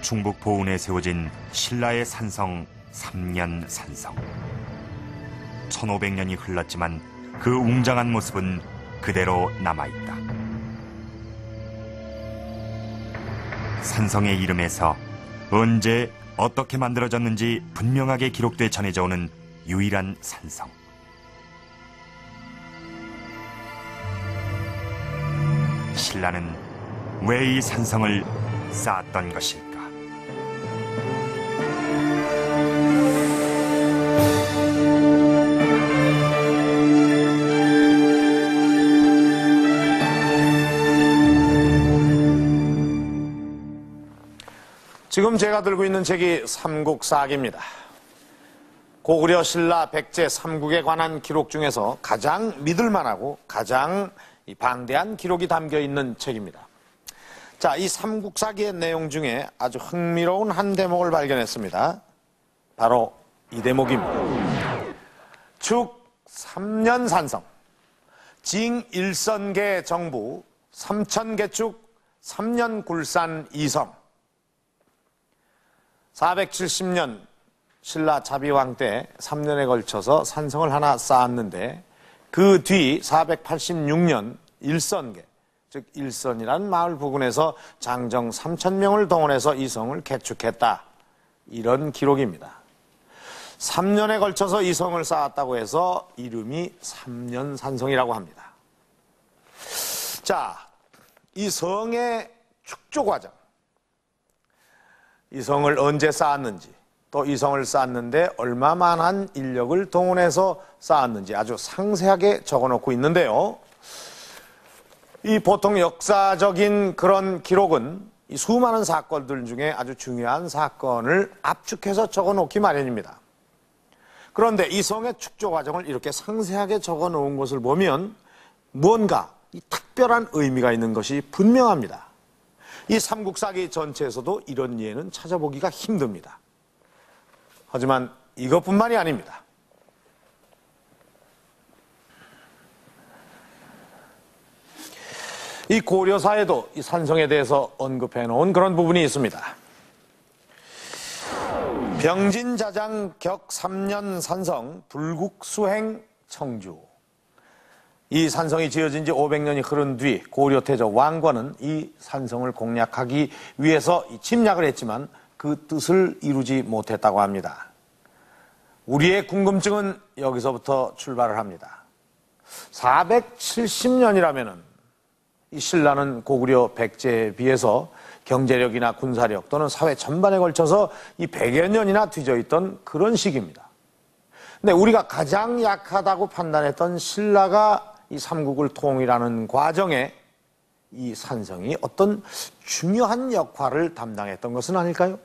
충북 보은에 세워진 신라의 산성 삼년산성. 1500년이 흘렀지만 그 웅장한 모습은 그대로 남아있다. 산성의 이름에서 언제 어떻게 만들어졌는지 분명하게 기록돼 전해져 오는 유일한 산성. 신라는 왜 이 산성을 쌓았던 것일까? 지금 제가 들고 있는 책이 삼국사기입니다. 고구려 신라 백제 삼국에 관한 기록 중에서 가장 믿을만하고 가장 방대한 기록이 담겨 있는 책입니다. 자, 이 삼국사기의 내용 중에 아주 흥미로운 한 대목을 발견했습니다. 바로 이 대목입니다. 축 3년산성, 징일선계 정부, 삼천개축 3년굴산 이성. 470년 신라 자비왕 때 3년에 걸쳐서 산성을 하나 쌓았는데 그 뒤 486년 일선계, 즉 일선이라는 마을 부근에서 장정 3000명을 동원해서 이 성을 개축했다. 이런 기록입니다. 3년에 걸쳐서 이 성을 쌓았다고 해서 이름이 삼년산성이라고 합니다. 자, 이 성의 축조 과정, 이 성을 언제 쌓았는지, 또 이 성을 쌓았는데 얼마만한 인력을 동원해서 쌓았는지 아주 상세하게 적어놓고 있는데요. 이 보통 역사적인 그런 기록은 이 수많은 사건들 중에 아주 중요한 사건을 압축해서 적어놓기 마련입니다. 그런데 이 성의 축조 과정을 이렇게 상세하게 적어놓은 것을 보면 무언가 이 특별한 의미가 있는 것이 분명합니다. 이 삼국사기 전체에서도 이런 예는 찾아보기가 힘듭니다. 하지만 이것뿐만이 아닙니다. 이 고려사에도 이 산성에 대해서 언급해 놓은 그런 부분이 있습니다. 병진자장 격 3년 산성 불국수행 청주. 이 산성이 지어진 지 500년이 흐른 뒤 고려 태조 왕건은 이 산성을 공략하기 위해서 침략을 했지만 그 뜻을 이루지 못했다고 합니다. 우리의 궁금증은 여기서부터 출발을 합니다. 470년이라면은 이 신라는 고구려 백제에 비해서 경제력이나 군사력 또는 사회 전반에 걸쳐서 이 100여 년이나 뒤져있던 그런 시기입니다. 근데 우리가 가장 약하다고 판단했던 신라가 이 삼국을 통일하는 과정에 이 산성이 어떤 중요한 역할을 담당했던 것은 아닐까요?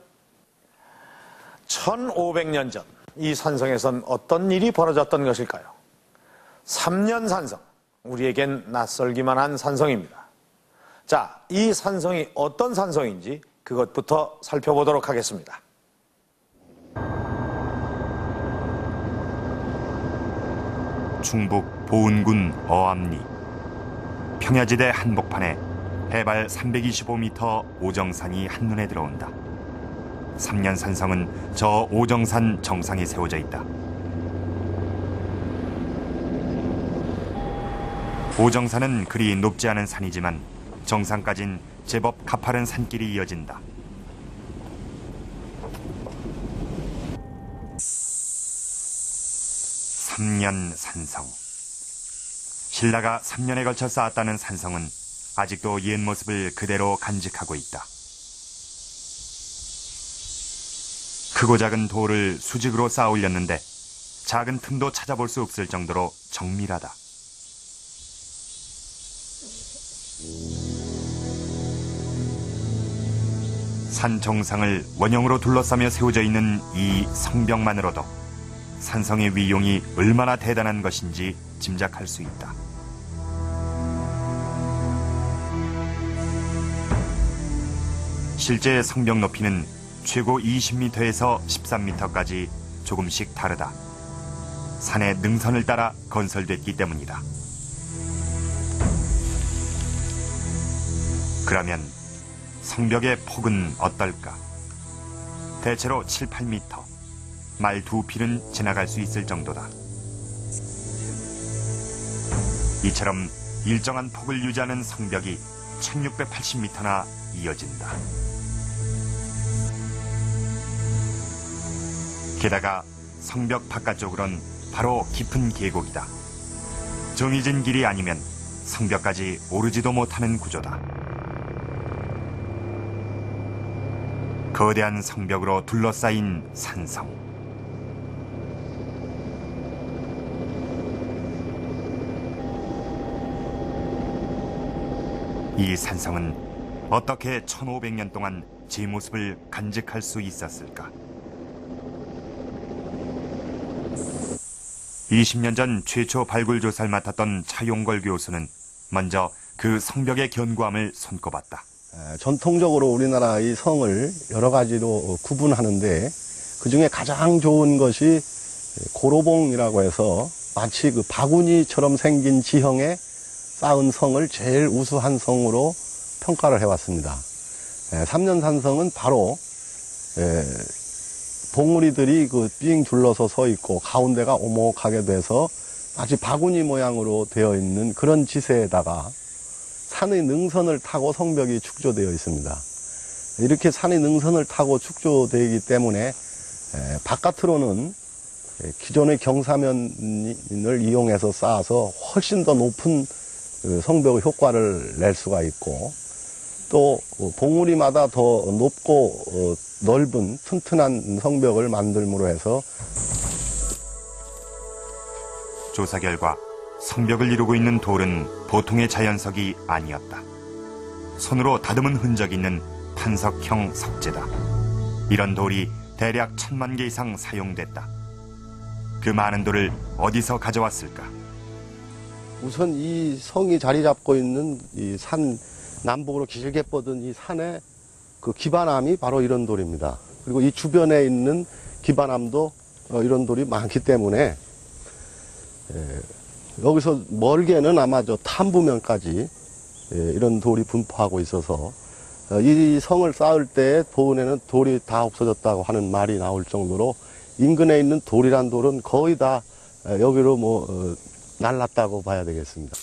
1500년 전 이 산성에선 어떤 일이 벌어졌던 것일까요? 3년산성, 우리에겐 낯설기만 한 산성입니다. 자, 이 산성이 어떤 산성인지 그것부터 살펴보도록 하겠습니다. 충북 보은군 어암리. 평야지대 한복판에 해발 325m 오정산이 한눈에 들어온다. 삼년산성은 저 오정산 정상에 세워져 있다. 오정산은 그리 높지 않은 산이지만 정상까진 제법 가파른 산길이 이어진다. 삼년산성. 신라가 3년에 걸쳐 쌓았다는 산성은 아직도 옛 모습을 그대로 간직하고 있다. 크고 작은 돌을 수직으로 쌓아 올렸는데 작은 틈도 찾아볼 수 없을 정도로 정밀하다. 산 정상을 원형으로 둘러싸며 세워져 있는 이 성벽만으로도 산성의 위용이 얼마나 대단한 것인지 짐작할 수 있다. 실제 성벽 높이는 최고 20m에서 13m까지 조금씩 다르다. 산의 능선을 따라 건설됐기 때문이다. 그러면 성벽의 폭은 어떨까? 대체로 7, 8m. 말 2필은 지나갈 수 있을 정도다. 이처럼 일정한 폭을 유지하는 성벽이 1680m나 이어진다. 게다가 성벽 바깥쪽으론 바로 깊은 계곡이다. 정해진 길이 아니면 성벽까지 오르지도 못하는 구조다. 거대한 성벽으로 둘러싸인 산성. 이 산성은 어떻게 1500년 동안 제 모습을 간직할 수 있었을까? 20년 전 최초 발굴 조사를 맡았던 차용걸 교수는 먼저 그 성벽의 견고함을 손꼽았다. 전통적으로 우리나라의 성을 여러 가지로 구분하는데 그중에 가장 좋은 것이 고로봉이라고 해서 마치 그 바구니처럼 생긴 지형에 쌓은 성을 제일 우수한 성으로 평가를 해왔습니다. 삼년산성은 바로 봉우리들이 그 삥 둘러서 서 있고 가운데가 오목하게 돼서 마치 바구니 모양으로 되어 있는 그런 지세에다가 산의 능선을 타고 성벽이 축조되어 있습니다. 이렇게 산의 능선을 타고 축조되기 때문에 바깥으로는 기존의 경사면을 이용해서 쌓아서 훨씬 더 높은 성벽의 효과를 낼 수가 있고 또 봉우리마다 더 높고 넓은 튼튼한 성벽을 만들므로 해서 조사 결과 성벽을 이루고 있는 돌은 보통의 자연석이 아니었다. 손으로 다듬은 흔적이 있는 판석형 석재다. 이런 돌이 대략 1000만 개 이상 사용됐다. 그 많은 돌을 어디서 가져왔을까? 우선 이 성이 자리 잡고 있는 이 산 남북으로 길게 뻗은 이 산의 그 기반암이 바로 이런 돌입니다. 그리고 이 주변에 있는 기반암도 이런 돌이 많기 때문에 여기서 멀게는 아마 저 탐부면까지 이런 돌이 분포하고 있어서 이 성을 쌓을 때 보은에는 돌이 다 없어졌다고 하는 말이 나올 정도로 인근에 있는 돌이란 돌은 거의 다 여기로 날랐다고 봐야 되겠습니다.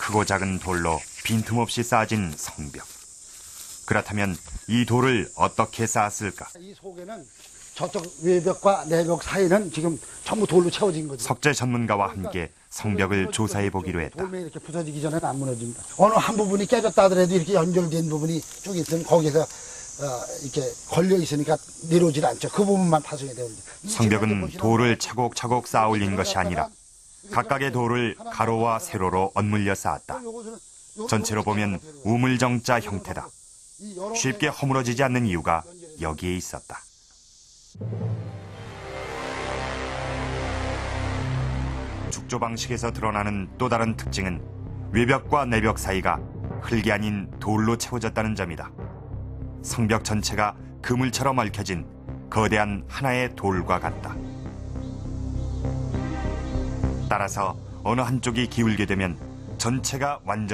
크고 작은 돌로 빈틈없이 쌓아진 성벽. 그렇다면 이 돌을 어떻게 쌓았을까? 이 속에는 저쪽 외벽과 내벽 사이는 지금 전부 돌로 채워진 거죠. 석재 전문가와 함께 성벽을 조사해 보기로 했다. 돌멩이 이렇게 부서지기 전에는 안 무너집니다. 어느 한 부분이 깨졌다 하더라도 이렇게 연결된 부분이 쭉 있으면 거기서 이렇게 걸려 있으니까 내려오질 않죠. 그 부분만 파손이 되는 거죠. 성벽은 돌을 차곡차곡 쌓아 올린 것이 아니라 각각의 돌을 가로와 세로로 엇물려 쌓았다. 전체로 보면 우물정자 형태다. 쉽게 허물어지지 않는 이유가 여기에 있었다. 축조 방식에서 드러나는 또 다른 특징은 외벽과 내벽 사이가 흙이 아닌 돌로 채워졌다는 점이다. 성벽 전체가 그물처럼 얽혀진 거대한 하나의 돌과 같다. 따라서 어느 한쪽이 기울게 되면 전체가 완전